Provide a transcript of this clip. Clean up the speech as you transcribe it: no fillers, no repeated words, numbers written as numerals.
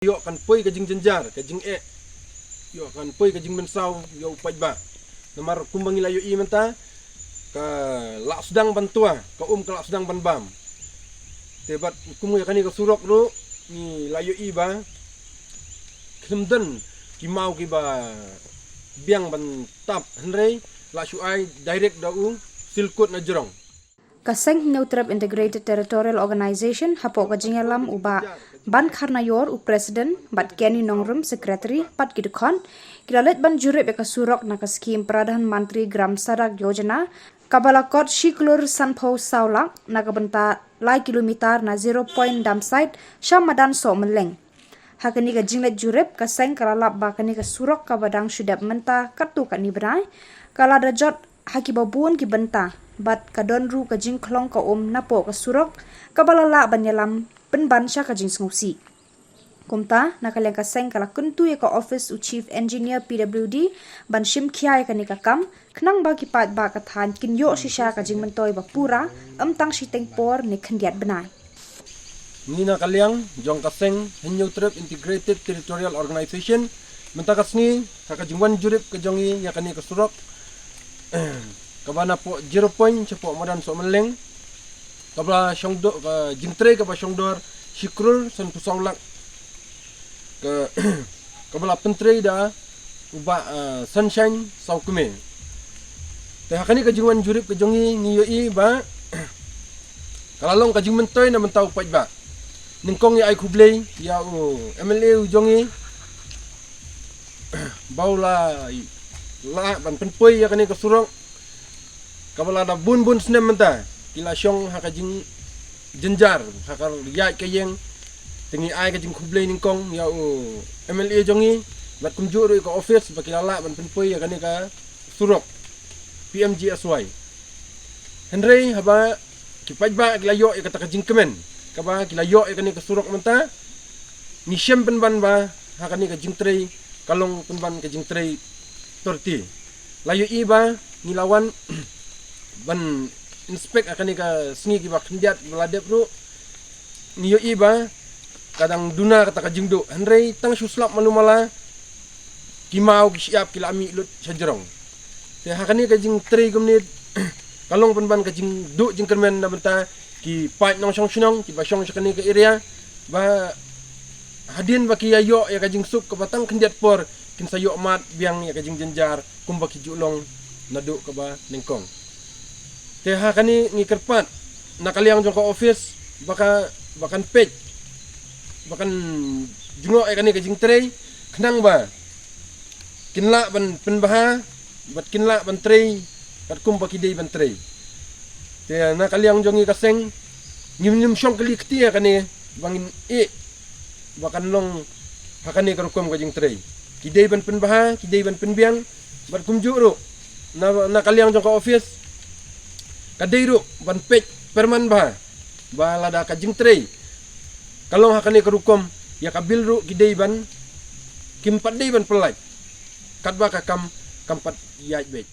Yo kan pui kajing jenjar kajing yo kan pui kajing mensau yo pajba namar kumbang ilayo I menta ka lak sedang bantua ka ka lak sedang banbam tebat kumu yakani ka surok ro ni layo I ba kemden ki mau ki ba biang ban tap henrei la shuai direct dau silkut na jerong Kaseng Neutrap Integrated Territorial Organization hapo kajingalam uba ban Kharnayor u President bat Kenny Nongrum Secretary pat kidukon kilalet ban jurip ka surok na skim Pradhan Mantri Gram Sadak Yojana kabalakot shiklur sanpho saulak na kabenta lai kilometer na 0 point dam site syamadan so meleng hakani ka jinglet jurip kaseng kalalap ba kani ka surok kabadang syudap menta katu kani berai kala dajot haki babun ki benta bat kadonru ka jingklong ka napo ka surok kabalala banyalam penban sya ka jing sengusi kumta nakalyang ka seng kala kuntu ka office u chief engineer PWD ban shim khiai ka ni ka kam knang ba ki pat ba ka than kinyo shisha ka jing mentoy ba pura amtang shiteng por ni khandiat benai ni nakalyang jong kaseng Neutrap Integrated Territorial Organization mentakasni ka jingwan jurip ka jongi yakani ka surok kabana po 0 point cepo madan so meleng kabla syongdo ka jingtre ka syongdor shikrul san pusaulak ke kabla pentre da uba sunshine saukume te hakani ka jingwan jurip ka jongi ni yoi ba kalalong ka jingmentoy na mentau pajba ningkong ya ai kublei ya MLA u jongi baula la ban penpoi yakani ka surok kabala da bun snem menta kila syong hakajing jenjar hakar yai kayeng tingi ai kajing kublei ningkong ya MLA jongi bat kumjuru ka office bakilala ban penpoi yakani ka surok PMGSY Henry haba kipajba kila yo kata kajing kemen kaba kila yo yakani ka surok menta ni syem penban ba hakani kajing trei kalong penban kajing trei torti layo iba nilawan ban inspek akan ka sengi ki bak hendiat beladep ru niyo iba kadang duna kata kajingdo henrei tang suslap malumala kimau ki siap kila ami lut sajerong te hakani kajing trei gumnit kalong penban kajing du jing kermen na benta ki pait nong syong syong ki ba syong sakani ka area ba hadin baki ayo ya kajing sup ka batang kendiat por kin sayo mat biang ya kajing jenjar kumbaki julong nadu ka ba ningkong te hakani ngi kerpat nakaliang jong ka office bakan page bakan jungo e kani kajing trei kenang ba kinla ban penbaha bat kinla ban trei kat kum baki dei ban trei te nakaliang jong ngi kaseng nyim syong kali ktia kani bangin bakan long hakani karukum kajing trei kidei ban penbaha kidei ban penbiang bat kumjuru nakaliang jong ka office kadeiru ban pej perman ba lada kajing trei kalong hakani karukom ya kabilru kidei ban kimpat dei ban pelai katba ka kampat yaj bet